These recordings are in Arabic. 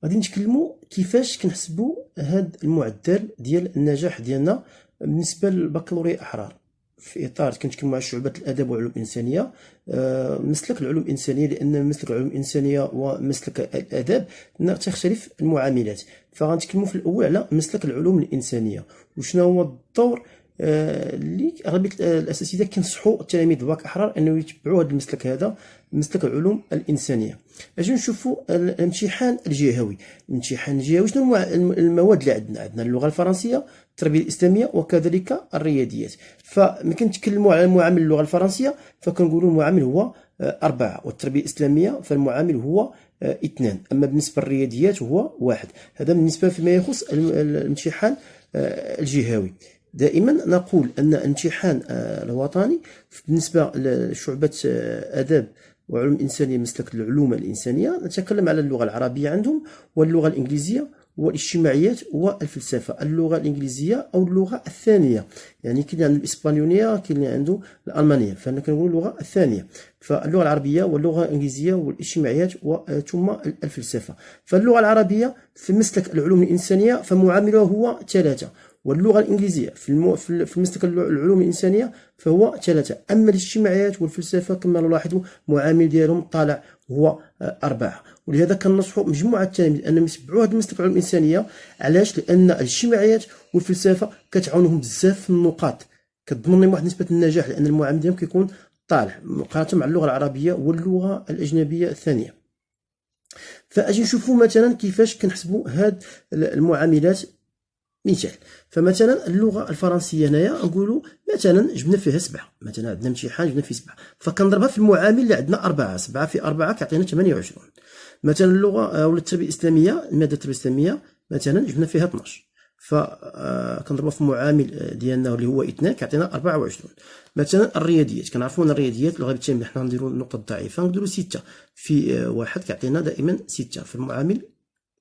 غادي نتكلموا كيفاش كنحسبوا هاد المعدل ديال النجاح ديالنا بالنسبه للبكالوريا احرار في اطار كنتكلموا على شعبة الادب والعلوم الانسانيه. مسلك العلوم الانسانيه، لان مسلك العلوم الانسانيه ومسلك الادب تختلف المعاملات. فغنتكلموا في الاول على مسلك العلوم الانسانيه وشنو هو الدور اللي اغلبيه الاساتذه كينصحوا التلاميذ الباك احرار انه يتبعوا هذا المسلك، هذا مسلك العلوم الانسانيه. اجي نشوفوا الامتحان الجهوي. الامتحان الجهوي شنو هو المواد اللي عندنا اللغه الفرنسيه، التربيه الاسلاميه، وكذلك الرياضيات. فملي كنتكلموا على المعامل اللغه الفرنسيه فكنقولوا المعامل هو 4، والتربيه الاسلاميه فالمعامل هو 2، اما بالنسبه للرياضيات هو 1. هذا بالنسبه فيما يخص الامتحان الجهوي. دائما نقول ان الامتحان الوطني بالنسبه لشعبه اداب وعلوم الانسانيه مسلك العلوم الانسانيه نتكلم على اللغه العربيه عندهم، واللغه الانجليزيه، والاجتماعيات، والفلسفه. اللغه الانجليزيه او اللغه الثانيه، يعني كاين اللي عنده الاسبانيوليه، كاين اللي عنده الالمانيه، فانا كنقول اللغه الثانيه. فاللغه العربيه واللغه الانجليزيه والاجتماعيات ثم الفلسفه. فاللغه العربيه في مسلك العلوم الانسانيه فمعامله هو 3، واللغه الانجليزيه في مسلك العلوم الانسانيه فهو 3. اما الاجتماعيات والفلسفه كما نلاحظوا معامل ديالهم طالع هو 4. ولهذا كننصحوا مجموعه التلاميذ انهم يتبعوا هذا المسلك العلوم الانسانيه. علاش؟ لان الاجتماعيات والفلسفه كتعاونهم بزاف في النقاط، كتضمن لهم واحد نسبه النجاح، لان المعامل ديالهم كيكون طالع مقارنه مع اللغه العربيه واللغه الاجنبيه الثانيه. فاجي نشوفوا مثلا كيفاش كنحسبوا هاد المعاملات. مثال، فمثلا اللغه الفرنسيه هنايا نقولوا مثلا جبنا فيها 7، مثلا عندنا امتحان جبنا فيه 7، فكنضربها في المعامل اللي عندنا 4. 7 في 4 كيعطينا 28. مثلا اللغه ولا التربيه الاسلاميه، الماده التربيه الاسلاميه مثلا جبنا فيها 12، فكنضربها في المعامل ديالنا اللي هو 2 كيعطينا 24. مثلا الرياضيات، كنعرفوا ان الرياضيات لغه بالتالي حنا نديروا النقطه الضعيفه نديروا 6 في 1 كيعطينا دائما 6، في المعامل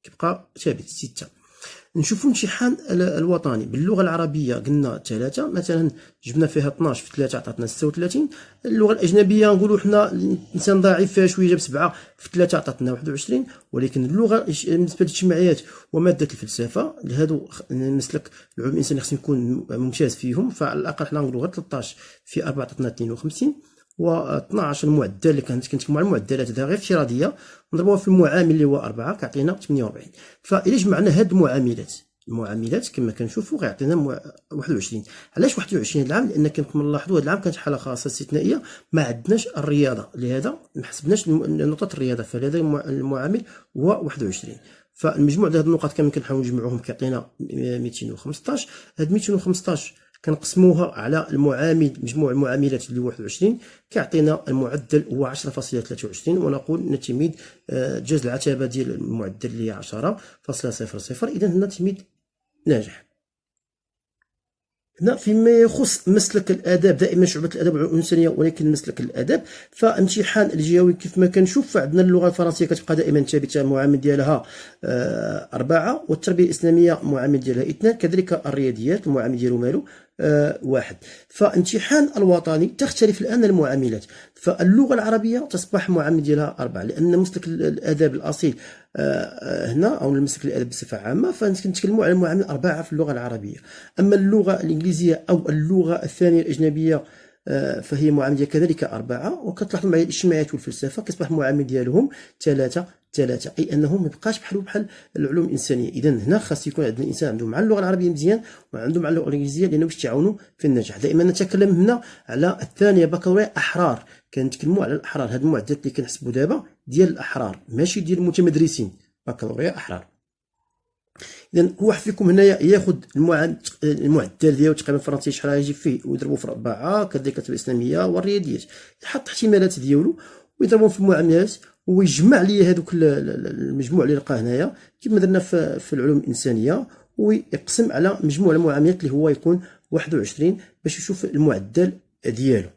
كيبقى ثابت 6. نشوفوا الامتحان الوطني باللغه العربيه قلنا 3، مثلا جبنا فيها 12 في 3 عطاتنا 36. اللغه الاجنبيه نقولوا حنا الانسان ضعيف فيها شويه جاب 7 في 3 عطاتنا 21. ولكن اللغه بالنسبه للاجتماعيات وماده الفلسفه لهادو مسلك العلوم الانسانيه خصنا نكون ممتاز فيهم، فعلى الاقل حنا نقولوا غير 13 في 4 عطاتنا 52. و12 المعدل اللي كنتكلموا على المعدلات هذا غير افتراضيه، نضربوها في المعامل اللي هو 4 كيعطينا 48. فإلا جمعنا هاد المعاملات كما كنشوفوا غيعطينا 21. علاش 21 هذا العام؟ لان كما نلاحظوا هذا العام كانت حاله خاصه استثنائيه، ما عندناش الرياضه، لهذا ما حسبناش نقطه الرياضه، فلهذا المعامل هو 21. فالمجموع ديال هاد النقط كامل كنحاولوا نجمعوهم كيعطينا 215. هاد 215 كنقسموها على المعامل، مجموع المعاملات اللي هو 21 كيعطينا المعدل هو 10.23، ونقول ان التلميذ جاز العتبه ديال المعدل اللي هي 10.00. اذا هنا التلميذ ناجح. هنا فيما يخص مسلك الاداب، دائما شعبه الادب والعلوم الانسانيه، ولكن مسلك الادب فامتحان الجهوي كيف ما كنشوف فعندنا اللغه الفرنسيه كتبقى دائما ثابته، المعامل ديالها 4، والتربيه الاسلاميه المعامل ديالها 2، كذلك الرياضيات المعامل ديالو مالو 1. فامتحان الوطني تختلف الان المعاملات، فاللغه العربيه تصبح معامل ديالها 4، لان مسلك الاداب الاصيل هنا او مسلك الادب بصفه عامه فنتكلموا على المعامل 4 في اللغه العربيه. اما اللغه الانجليزيه او اللغه الثانيه الاجنبيه فهي معامل ديالها كذلك 4، وكتلاحظوا معايا الاجتماعيات والفلسفه كتصبح المعامل ديالهم 3، اي انه ما بقاش بحال العلوم الانسانيه. اذا هنا خاص يكون عندنا الانسان عنده مع اللغه العربيه مزيان وعنده مع اللغه الانجليزيه، لانه باش تعاونوا في النجاح. دائما نتكلم هنا على الثانيه بكالوريا احرار، كنتكلموا على الاحرار. هاد المعدلات اللي كنحسبوا دابا ديال الاحرار ماشي ديال المتمدرسين، بكالوريا احرار. اذا واحد فيكم هنايا ياخذ المعدل ديالو تقريبا الفرنسي شحال يجي فيه ويضربوا في 4، كذلك الاسلاميه والرياضيات، يحط احتمالات ديالو ويضربهم في المعاملات ويجمع لي هذوك المجموع اللي لقاه هنايا كما درنا في العلوم الانسانيه، ويقسم على مجموع المعاملات اللي هو يكون 21 باش يشوف المعدل ديالو.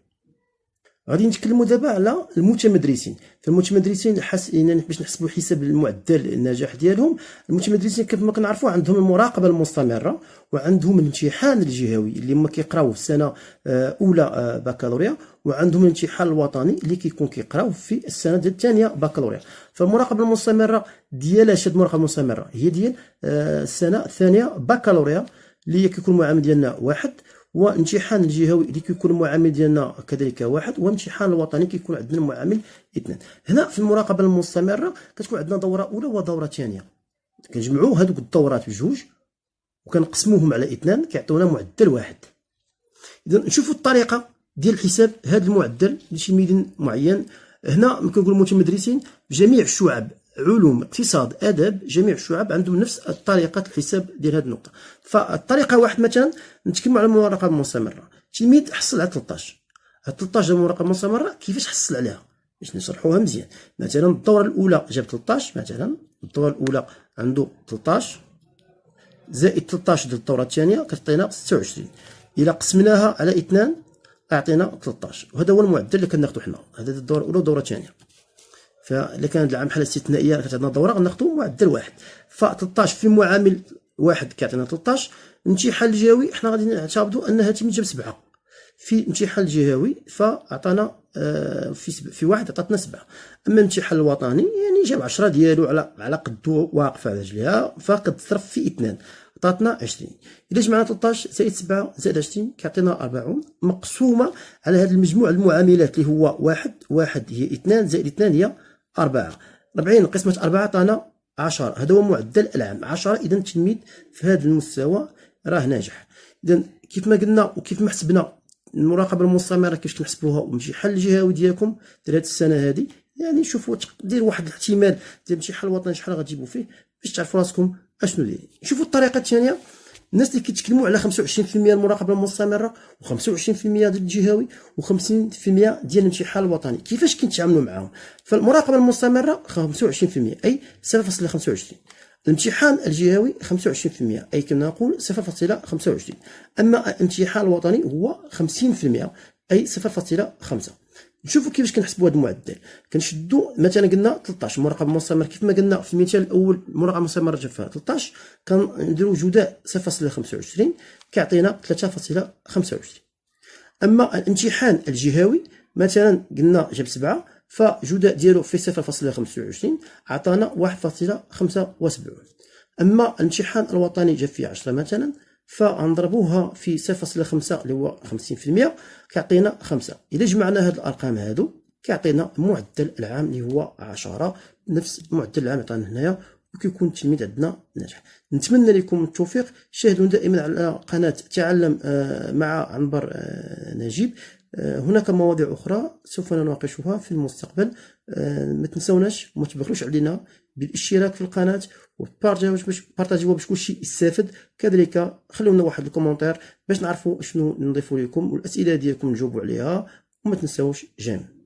غادي نتكلموا دابا على المتمدرسين. فالمتمدرسين يعني باش نحسبوا حساب المعدل النجاح ديالهم، المتمدرسين كيف ما كنعرفوا عندهم المراقبه المستمره، وعندهم الامتحان الجهوي اللي هما كيقراو في السنه اولى بكالوريا، وعندهم الامتحان الوطني اللي كيكون كيقراو في السنه ديال الثانيه بكالوريا. فالمراقبه المستمره ديال هاد المراقبه المستمره هي ديال السنه الثانيه بكالوريا اللي كيكون المعامل ديالنا واحد، والامتحان الجهوي اللي كيكون المعامل ديالنا كذلك واحد، والامتحان الوطني كيكون عندنا المعامل اثنان. هنا في المراقبه المستمره كتكون عندنا دوره اولى ودوره ثانيه، كنجمعوا هذوك الدورات بجوج وكنقسموهم على اثنان كيعطيونا معدل واحد. اذا نشوفوا الطريقه ديال حساب هذا المعدل لشي ميدان معين. هنا ملي كنقولوا متمدرسين جميع الشعب، علوم، اقتصاد، ادب، جميع الشعب عندهم نفس طريقه الحساب ديال هذه النقطه. فالطريقه واحد مثلا نتكلموا على المراقبه المستمره، تلميذ حصل على 13 ديال المراقبه المستمره، كيفاش حصل عليها باش نشرحوها مزيان. مثلا الدوره الاولى جاب 13، مثلا الدوره الاولى عنده 13 زائد 13 ديال الدوره الثانيه كتعطينا 26، الا قسمناها على 2 اعطينا 13، وهذا هو المعدل اللي كناخذو حنا. هذا الدوره الاولى والدوره الثانيه. فاذا كانت العام حاله استثنائيه كتعطينا دوره غناخذوا معدل واحد. ف 13 في معامل واحد كيعطينا 13. الامتحان الجهوي حنا غادي نعتبروا ان هاتمي جاب 7 في الامتحان الجهوي، فاعطانا في واحد عطاتنا 7. اما الامتحان الوطني يعني جاب 10 ديالو على قدو واقف على رجليها، فقد صرف في 2 عطاتنا 20. الا جمعنا 13 زائد 7 زائد 20 كيعطينا 40 مقسومه على هذا المجموع المعاملات اللي هو واحد هي 2 زائد 2 هي 4. 40 قسمة 4 عطانا 10. هذا هو معدل العام 10. اذا التلميذ في هذا المستوى راه ناجح. اذا كيف ما قلنا وكيف ما حسبنا المراقبه المستمره كيفاش كنحسبوها، والامتحان الجهوي ديالكم ديال هذه السنه هذه، يعني شوفوا دير واحد الاحتمال ديال الامتحان الوطني شحال غتجيبوا فيه باش تعرفوا راسكم اشنو دايرين. شوفوا الطريقه الثانيه، الناس اللي كيتكلموا على 25% المراقبه المستمره و25% ديال الجهوي و50% ديال الامتحان الوطني، كيفاش كنتعاملوا معاهم؟ فالمراقبه المستمره 25% اي 0.25، الامتحان الجهوي 25% اي كما نقول 0.25، اما الامتحان الوطني هو 50% اي 0.5. نشوفوا كيفاش كنحسبوا هذا المعدل. كنشدوا مثلا قلنا 13 مراقبه مستمره، كيف ما قلنا في المثال الاول المراقبه المستمره جاب فيها 13، كنديروا جداء 0.25 كيعطينا 3.25. اما الامتحان الجهوي مثلا قلنا جاب 7، فجداء ديالو في 0.25 عطانا 1.75. اما الامتحان الوطني جاب فيه 10 مثلا، فغنضربوها في 0.5 اللي هو 50% كيعطينا 5. اذا جمعنا هاد الارقام هادو كيعطينا معدل العام اللي هو 10، نفس معدل العام عطانا هنايا، وكيكون التلميذ عندنا ناجح. نتمنى لكم التوفيق. شاهدونا دائما على قناه تعلم مع عنبر نجيب. هناك مواضيع اخرى سوف نناقشها في المستقبل. ما تنسوناش وما تبخلوش علينا بالاشتراك في القناه وبارطاجيوها باش كلشي يستافد. كذلك خلوا لنا واحد الكومونتير باش نعرفوا شنو نضيفوا لكم، والاسئله ديالكم نجاوبوا عليها، وما تنساوش جيم.